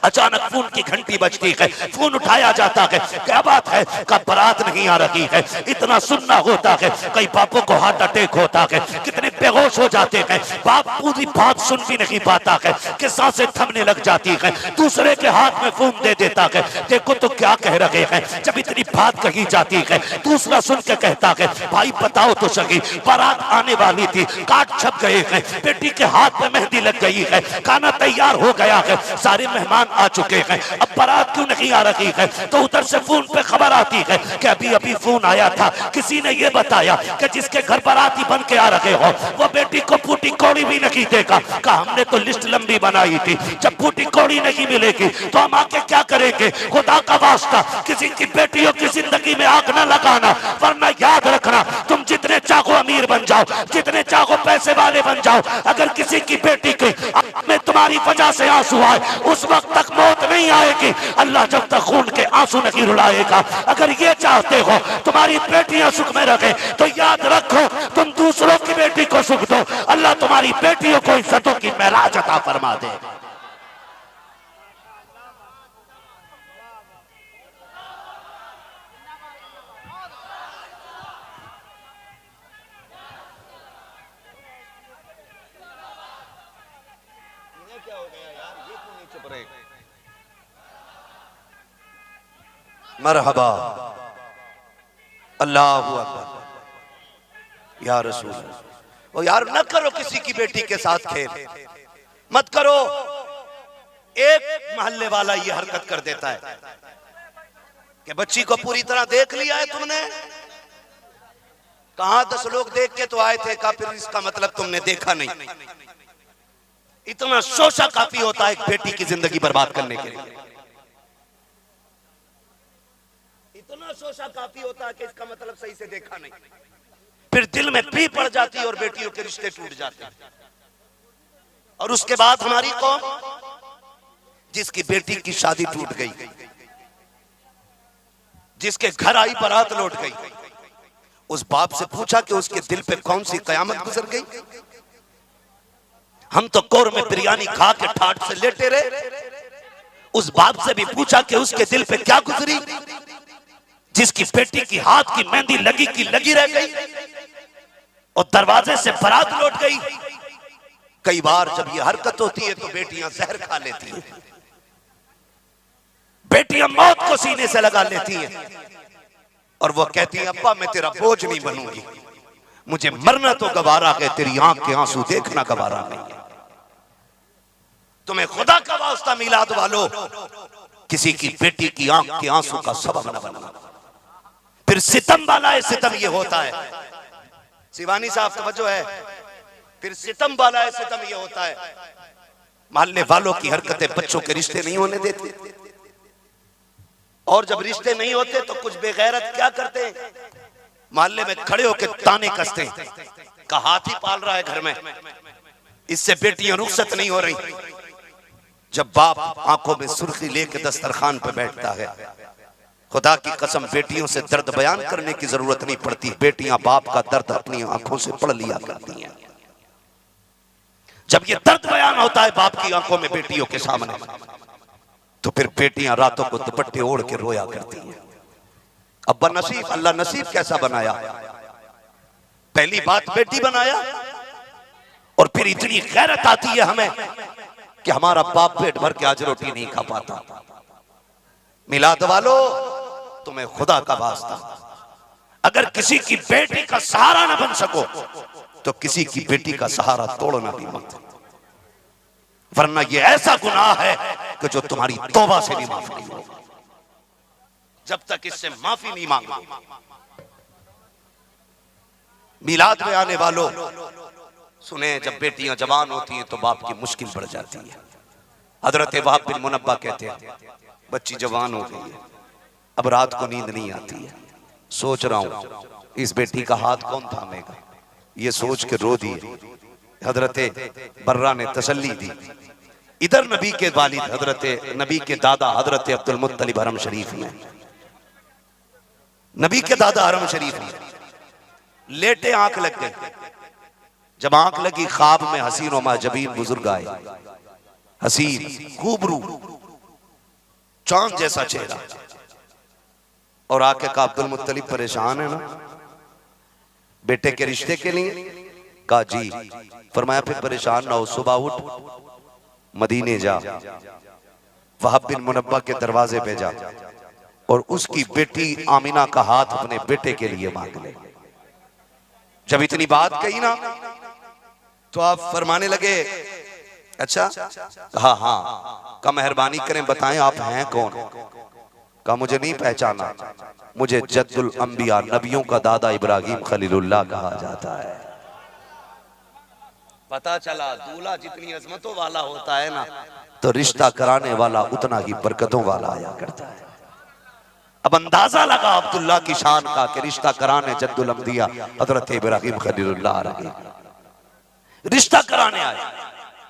अचानक फोन की घंटी बजती है, फोन उठाया जाता है, क्या बात है, का बारात नहीं आ रही है। इतना सुनना होता है, कई बापों को हार्ट अटैक होता है, कितने बेहोश हो जाते हैं। बाप पूरी बात सुन भी नहीं पाता है कि सांसें थमने लग जाती है, दूसरे के हाथ में फोन दे देता है, देखो तो क्या कह रहे हैं। जब इतनी बात कही जाती है, दूसरा सुन के कहता है, भाई बताओ तो सही, बारात आने वाली थी, कार्ड छप गए हैं, बेटी के हाथ में मेहंदी लग गई है, खाना तैयार हो गया है, सारे मेहमान आ चुके हैं, अब बारात क्यों नहीं आ रही है। तो उधर से फोन पे खबर आती है कि अभी अभी फोन आया था, किसी ने ये बताया कि जिसके घर बाराती बन के आ रहे हो वो बेटी को फूटी कौड़ी भी नहीं देगा। कहा हमने तो लिस्ट लंबी बनाई थी, जब फूटी कौड़ी नहीं मिलेगी तो हम आके क्या करेंगे। खुदा का वास्ता किसी की बेटियों की जिंदगी में आग न लगाना, वरना याद रखना, तुम जितने चाहो अमीर बन जाओ, जितने चाहो पैसे वाले बन जाओ, अगर किसी की बेटी के में तुम्हारी वजह से आंसू आए, उस वक्त तक मौत नहीं आएगी। अल्लाह जब तक खून के आंसू नहीं रुलाएगा। अगर ये चाहते हो तुम्हारी बेटियां सुख में रहे, तो याद रखो, तुम दूसरों की बेटी को सुख दो, अल्लाह तुम्हारी बेटियों को इज्जतों की महराज अता फरमा दे। मरहबा। अल्लाहु अकबर या रसूल। ओ यार न करो किसी की बेटी के साथ खेल, मत करो। एक मोहल्ले वाला ये हरकत कर देता है कि बच्ची को पूरी तरह देख लिया है तुमने, कहा 10 लोग देख के तो आए थे, कहा फिर इसका मतलब तुमने देखा नहीं। इतना शोषा काफी होता है एक बेटी की जिंदगी बर्बाद करने के लिए, इतना शोषा काफी होता है कि इसका मतलब सही से देखा नहीं। फिर दिल में पी पड़ जाती है और बेटियों के रिश्ते टूट जाते हैं। और उसके बाद हमारी कौम, जिसकी बेटी की शादी टूट गई, जिसके घर आई बारात लौट गई, उस बाप से पूछा कि उसके दिल पे कौन सी कयामत गुजर गई? हम तो कोर में बिरयानी खा के ठाट से लेटे रहे। उस बाप से भी पूछा कि उसके दिल पे क्या गुजरी, जिसकी बेटी की हाथ की मेहंदी लगी की लगी रह गई और दरवाजे से बारात लौट गई। कई बार जब ये हरकत होती है तो बेटियां जहर खा लेती हैं, बेटियां मौत को सीने से लगा लेती हैं और वो कहती हैं अब्बा मैं तेरा बोझ नहीं बनूंगी, मुझे मरना तो गवारा है, तेरी आंख के आंसू देखना गवारा नहीं है। तुम्हें खुदा का वास्ता मिलाद वालो किसी की बेटी की आंख के आंसू का सबब न बनना। फिर सितम वाला है, सितम ये होता है, शिवानी साहब तवज्जो है, फिर सितम वाला है, सितम ये होता है, मोहल्ले वालों की हरकतें बच्चों के रिश्ते नहीं होने देते। और जब रिश्ते नहीं होते तो कुछ बेगैरत क्या करते हैं, मोहल्ले में खड़े होकर ताने कसते हैं का हाथी पाल रहा है घर में, इससे बेटियां रुखसत नहीं हो रही। जब बाप आंखों में सुर्खी लेके दस्तरखान पे बैठता है, खुदा की कसम बेटियों से दर्द बयान करने की जरूरत नहीं पड़ती, बेटियां बाप का दर्द अपनी आंखों से पढ़ लिया करती हैं। जब ये दर्द बयान होता है बाप की आंखों में बेटियों के सामने, तो फिर बेटियां रातों को दुपट्टे ओढ़ के रोया करती हैं। अब्बा नसीब, अल्लाह नसीब कैसा बनाया, पहली बात बेटी बनाया और फिर इतनी गैरत आती है हमें कि हमारा बाप पेट भर के आज रोटी नहीं खा पाता। मिलाद वालो तुम्हें खुदा का वास्ता, अगर किसी की बेटी का सहारा ना बन सको तो किसी की बेटी का सहारा तोड़ना भी मत, वरना ये ऐसा गुनाह है कि जो तुम्हारी तौबा से भी माफ नहीं होगा जब तक इससे माफी नहीं मांगी। मिलाद में आने वालों सुने, जब बेटियां जवान होती हैं तो बाप की मुश्किल बढ़ जाती है। हजरत वहाब बिन मुनब्बा कहते हैं बच्ची जवान हो गई है, अब रात को नींद नहीं आती है, सोच रहा हूं इस बेटी का हाथ कौन थामेगा, ये सोच के रो दिए। हजरत बर्रा ने तसल्ली दी। इधर नबी के वालिद हजरत नबी के दादा हजरत अब्दुल मुत्तलिब हरम शरीफ में, नबी के दादा हरम शरीफ में लेटे आंख लग गई। जब आंख लगी ख्वाब में हसीन व माजबीन बुजुर्ग आए, हसीन खूबरू चांद जैसा चेहरा, और आके कहा अब्दुल मुत्तलिब परेशान है ना बेटे के रिश्ते के लिए? कहा जी। फरमाया फिर परेशान ना हो, सुबह उठ मदीने जा, वहाब बिन मुनब्बा के दरवाजे पे जा और उसकी बेटी आमिना का हाथ अपने बेटे के लिए मांग ले। जब इतनी बात कही ना तो आप फरमाने लगे अच्छा, हाँ हाँ, का मेहरबानी करें बताएं आप हैं कौन? का मुझे नहीं पहचाना, मुझे जद्दुल अंबिया नबियों का दादा इब्राहिम खलीलुल्लाह कहा जाता है। पता चला दूल्हा जितनी अजमतों वाला होता है ना तो रिश्ता कराने वाला उतना ही बरकतों वाला आया करता है। अब अंदाजा लगा अब्दुल्ला की शान का कि रिश्ता कराने जद्दुल अंबिया हजरत इब्राहिम खलीलुल्लाह रहे, रिश्ता कराने आए।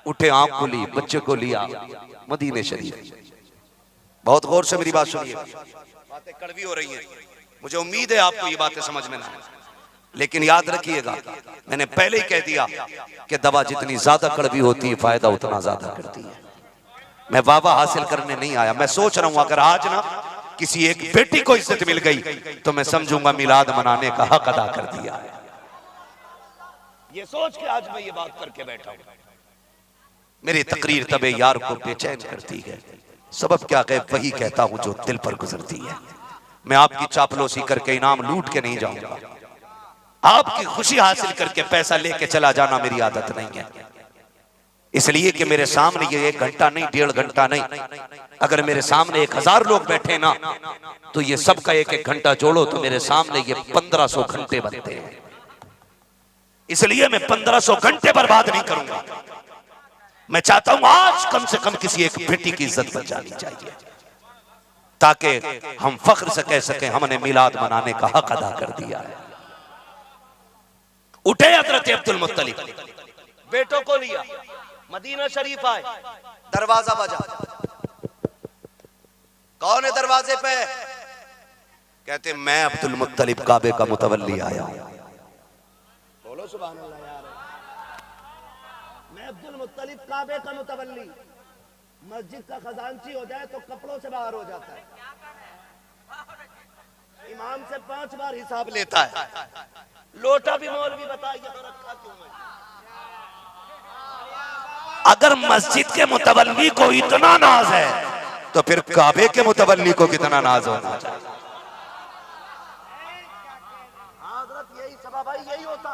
उठे, आंख खुली, बच्चे को लिया मदीने शरीफ। बहुत गौर से मेरी बात सुनिए, बातें कड़वी हो रही हैं, मुझे उम्मीद है आपको ये बातें समझ में ना आए, लेकिन याद रखिएगा मैंने पहले ही कह दिया कि दवा जितनी ज्यादा कड़वी होती है फायदा उतना ज्यादा करती है। मैं वावा हासिल करने नहीं आया, मैं सोच रहा हूं अगर आज ना किसी एक बेटी को इज्जत मिल गई तो मैं समझूंगा मिलाद मनाने का हक अदा कर दिया है। ये सोच के आज मैं ये बात करके बैठा हूं। मेरी तकरीर तबे यार को बेचैन करती है, सबब क्या है वही कहता हूं जो दिल पर गुजरती है। मैं आपकी चापलूसी करके इनाम लूट के नहीं जाऊंगा। आपकी खुशी हासिल करके पैसा लेके चला जाना मेरी आदत नहीं है। इसलिए कि मेरे सामने ये 1 घंटा नहीं, 1.5 घंटा नहीं, अगर मेरे सामने 1000 लोग बैठे ना, तो ये सबका 1-1 घंटा जोड़ो तो मेरे सामने ये 1500 घंटे बनते हैं। इसलिए मैं 1500 घंटे बर्बाद नहीं करूंगा। मैं चाहता हूं आज कम से कम किसी एक बेटी की इज्जत बच जानी चाहिए, ताकि हम फख्र से कह सकें हमने मिलाद मनाने का हक अदा कर दिया है। उठे हजरत अब्दुल मुत्तलिब, बेटों को लिया, मदीना शरीफ आए, दरवाजा बजा। कौन है दरवाजे पे? कहते मैं अब्दुल मुत्तलिब काबे का मुतवल्ली आया हूं। बोलो सुभान अल्लाह यार। मैं अब्दुल मुत्तलिब काबे का मुतवल्ली। मस्जिद का खजांची हो जाए तो कपड़ों से बाहर हो जाता है, इमाम से 5 बार हिसाब लेता है, लोटा भी मौलवी बताइए तो रखा क्यों है? अगर मस्जिद के मुतवल्ली को इतना नाज है तो फिर काबे के मुतवल्ली को कितना नाज होना चाहिए। हजरत यही सभा भाई, यही होता।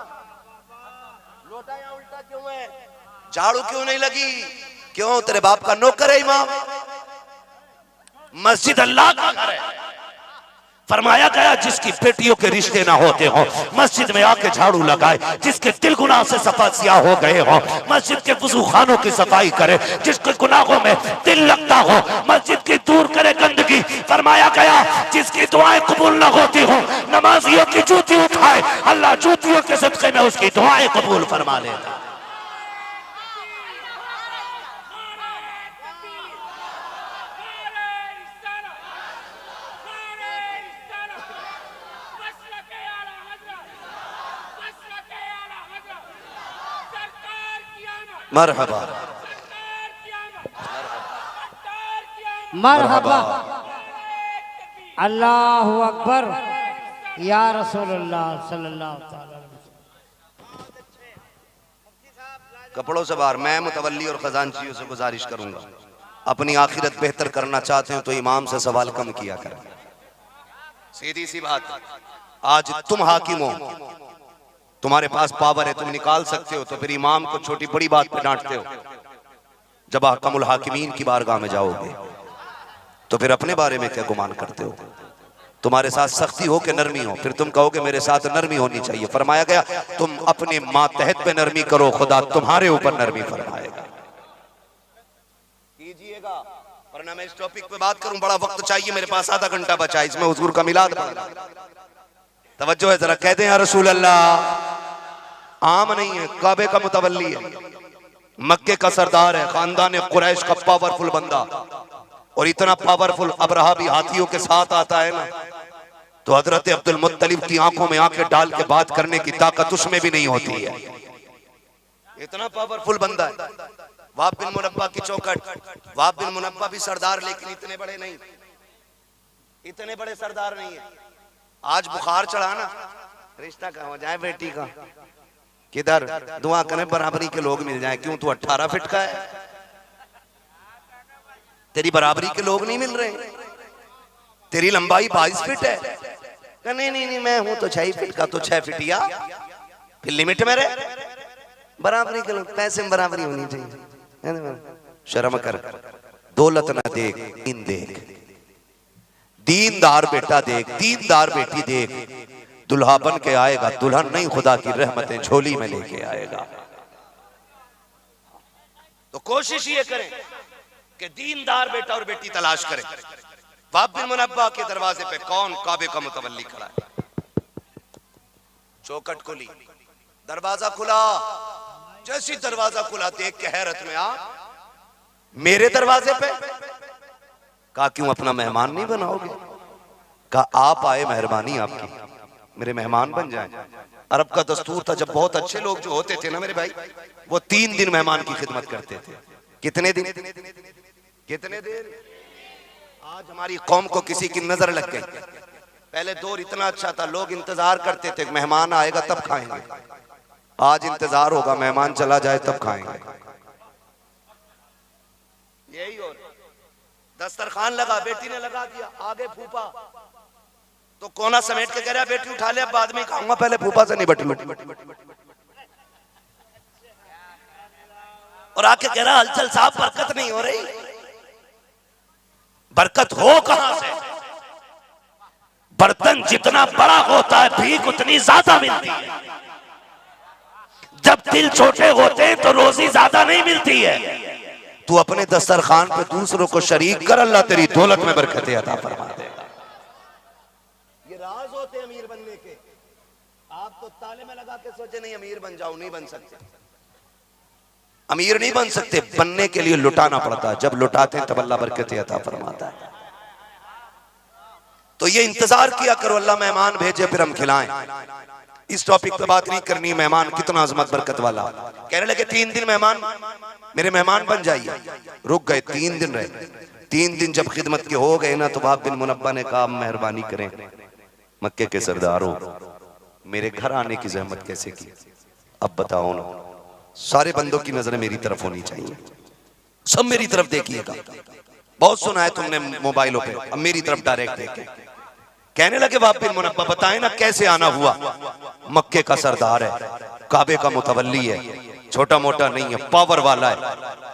लोटा यहाँ उल्टा क्यों है? झाड़ू क्यों नहीं लगी? क्यों? तेरे बाप का नौकर है इमाम। मस्जिद अल्लाह का घर है। फरमाया गया जिसकी बेटियों के रिश्ते ना होते हो मस्जिद में आके झाड़ू लगाए, जिसके दिल गुनाह से सफा सिया हो गए हो मस्जिद के वुजू खानों की सफाई करे, जिसके गुनाहों में दिल लगता हो मस्जिद की दूर करे गंदगी। फरमाया गया जिसकी दुआएं कबूल ना होती हो नमाजियों की जूती उठाए, अल्लाह जूतियों के सदके में उसकी दुआएं कबूल फरमा लेता। मरहबा मरहबा, अल्लाहु अकबर, या रसूलुल्लाह सल्लल्लाहु अलैहि वसल्लम। कपड़ों से बाहर। मैं मुतवल्ली और खजांचियों से गुजारिश करूंगा, अपनी आखिरत बेहतर करना चाहते हो तो इमाम से सवाल कम किया करें। सीधी सी बात। आज तुम हाकिम हो, तुम्हारे पास पावर है, तुम निकाल सकते हो, तो फिर इमाम को छोटी बड़ी बात पे डांटते हो। जब हकमुल हाकिमीन की बारगाह में जाओगे तो फिर अपने बारे में क्या गुमान करते हो? तुम्हारे साथ सख्ती हो कि नरमी हो, फिर तुम कहोगे मेरे साथ नरमी होनी चाहिए। फरमाया गया तुम अपने मातहत पे नरमी करो, खुदा तुम्हारे ऊपर नरमी फरमाएगा। कीजिएगा, वरना मैं इस टॉपिक पे बात करूं बड़ा वक्त चाहिए, मेरे पास आधा घंटा बचा है, इसमें हुजूर का मिलाद पढ़ना। तवज्जो है जरा, कहते हैं या रसूल अल्लाह। आम नहीं है, काबे का मुतवल्ली है, मक्के का सरदार है, खानदान कुरैश का पावरफुल बंदा, और इतना पावरफुल अबरहा भी हाथियों के साथ आता है ना, तो हजरत अब्दुल मुत्तलिब की आंखों में आंखें डाल के बात करने की ताकत उसमें भी नहीं होती है। इतना पावरफुल बंदा है। वाब बिन मुनब्बा की चौखट, वाब बिन मुनब्बा भी सरदार, लेकिन इतने बड़े नहीं, इतने बड़े सरदार नहीं है। आज बुखार चढ़ा ना, रिश्ता कहाँ हो जाए बेटी का, किधर दुआ करें बराबरी के लोग मिल जाए। क्यों? तू 18 फीट का है, तेरी बराबरी के लोग नहीं मिल रहे। तेरी लंबाई 22 फीट है। नहीं नहीं नहीं, मैं हूं तो 6 फीट का, तो 6 फीटिया, फिर लिमिट में रहे। बराबरी के लोग, पैसे में बराबरी होनी चाहिए। शर्म कर, दौलत ना देख, दीन देख। दीनदार बेटा देख, दीनदार बेटी देख, दुल्हा बन के आएगा, दुल्हन नहीं खुदा की रहमतें झोली में लेके आएगा। तो कोशिश ये करें कि दीनदार बेटा और बेटी तलाश करें। वाब बिन मुनब्बा के दरवाजे पे कौन काबे का मुतवल्ली खड़ा है? चौखट खुली, दरवाजा खुला। जैसी दरवाजा खुला देख के हैरत में आ, मेरे दरवाजे पे। कहा क्यों अपना मेहमान नहीं बनाओगे? कहा आप आए, मेहरबानी आपकी, मेरे मेहमान बन जाएं। अरब का दस्तूर था, जब बहुत अच्छे लोग जो होते थे ना मेरे भाई, वो 3 दिन मेहमान की खिदमत करते थे। कितने दिन? कितने दिन? आज हमारी कौम को किसी की नजर लग गई। पहले दौर इतना अच्छा था, लोग इंतजार करते थे मेहमान आएगा तब खाएंगे। आज इंतजार होगा मेहमान चला जाए तब खाएंगे। यही हो, दस्तरखान लगा, बेटी ने लगा दिया, आगे फूफा, तो कोना समेट के कह रहा बेटी उठा ले, अब बाद में खाऊंगा, पहले फूफा से निपट लूं। और आके कह रहा हलचल साहब बरकत नहीं हो रही। बरकत हो कहां से? बर्तन जितना बड़ा होता है भीख उतनी ज्यादा मिलती है। जब दिल छोटे होते हैं तो रोजी ज्यादा नहीं मिलती है। तू अपने दस्तरखान पे दूसरों को शरीक कर, अल्लाह तेरी दौलत में बरकतें अता फरमा देगा। ये राज होते हैं अमीर बनने के। आप तो ताले में लगा के सोचे नहीं अमीर बन जाओ, नहीं बन सकते। अमीर नहीं बन सकते, बनने के लिए लुटाना पड़ता है। जब लुटाते हैं तब अल्लाह बरकतें अता फरमाता है। तो ये इंतजार किया करो अल्लाह मेहमान भेजे फिर हम खिलाएं। इस टॉपिक पे बात नहीं करनी, मेहमान कितना अजमत बरकत वाला। कहने लगे 3 दिन मेहमान, मेरे मेहमान बन जाइए। रुक गए, 3 दिन रहे। 3 दिन जब खिदमत के हो गए ना तो वहाब बिन मुनब्बा ने कहा मेहरबानी करें मक्के के सरदारों, मेरे घर आने की जहमत कैसे की, अब बताओ ना। सारे बंदों की नजरें मेरी तरफ होनी चाहिए, सब मेरी तरफ देखिएगा। बहुत सुना है तुमने मोबाइलों पे, अब मेरी तरफ डायरेक्ट देखे। कहने लगे वहाब बिन मुनब्बा बताए ना कैसे आना हुआ। मक्के का सरदार है, काबे का मुतवल्ली है, छोटा मोटा नहीं है, पावर वाला है।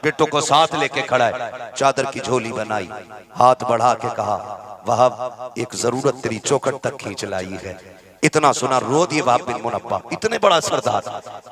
बेटों को साथ लेके खड़ा है, चादर की झोली बनाई, हाथ बढ़ा के कहा वहाब एक जरूरत तेरी चौखट तक खींच लाई है। इतना सुना रो दिए वहाब बिन मुनब्बा, इतने बड़ा सरदार,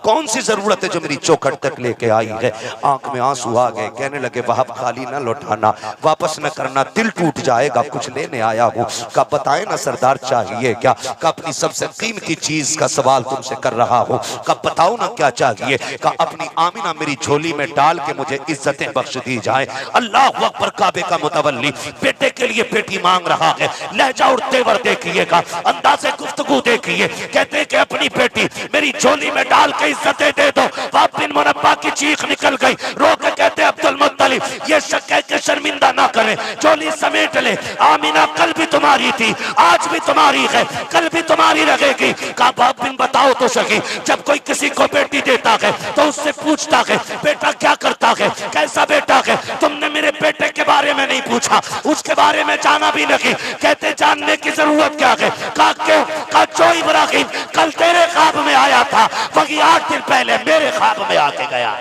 कौन सी जरूरत है जो मेरी चौखट तक लेके आई है। आंख में आंसू आ गए। कहने लगे वहाब खाली ना लौटाना, वापस न करना, दिल टूट जाएगा, कुछ लेने आया हूँ। कब बताए ना सरदार चाहिए क्या? कब अपनी सबसे कीमती चीज का सवाल तुमसे कर रहा हूँ, कब बताओ ना क्या चाहिए? का अपनी आमिना मेरी झोली में डाल के मुझे इज्जतें बख्श दी जाए। अल्लाह अकबर, काबे का मुतवल्ली बेटे के लिए बेटी मांग रहा है। लहजा और तेवर देखिएगा, अंदाज़े गुफ्तगू देखिए। कहते हैं कि अपनी बेटी मेरी झोली में डाल के इज्जतें दे दो। वहाब बिन मुनब्बा की चीख निकल गई। रो के कहते अब्दुल मुत्तलिब ये कह के शर्मिंदा ना करें, झोली समेट ले। आमीना कल भी तुम्हारी थी, आज भी तुम्हारी है, कल भी तुम्हारी रहेगी। कहा वहाब बिन बताओ तो सही, जब कोई किसी को बेटी देता है तो उससे पूछता है बेटा क्या करता है, कैसा बेटा है। तुमने मेरे बेटे के बारे में नहीं पूछा, उसके बारे में जाना भी नहीं। कहते जानने की जरूरत क्या है? कहा क्यों? कहा जो इब्राहिम कल तेरे ख्वाब में आया था वही 8 दिन पहले मेरे ख्वाब में आके गया।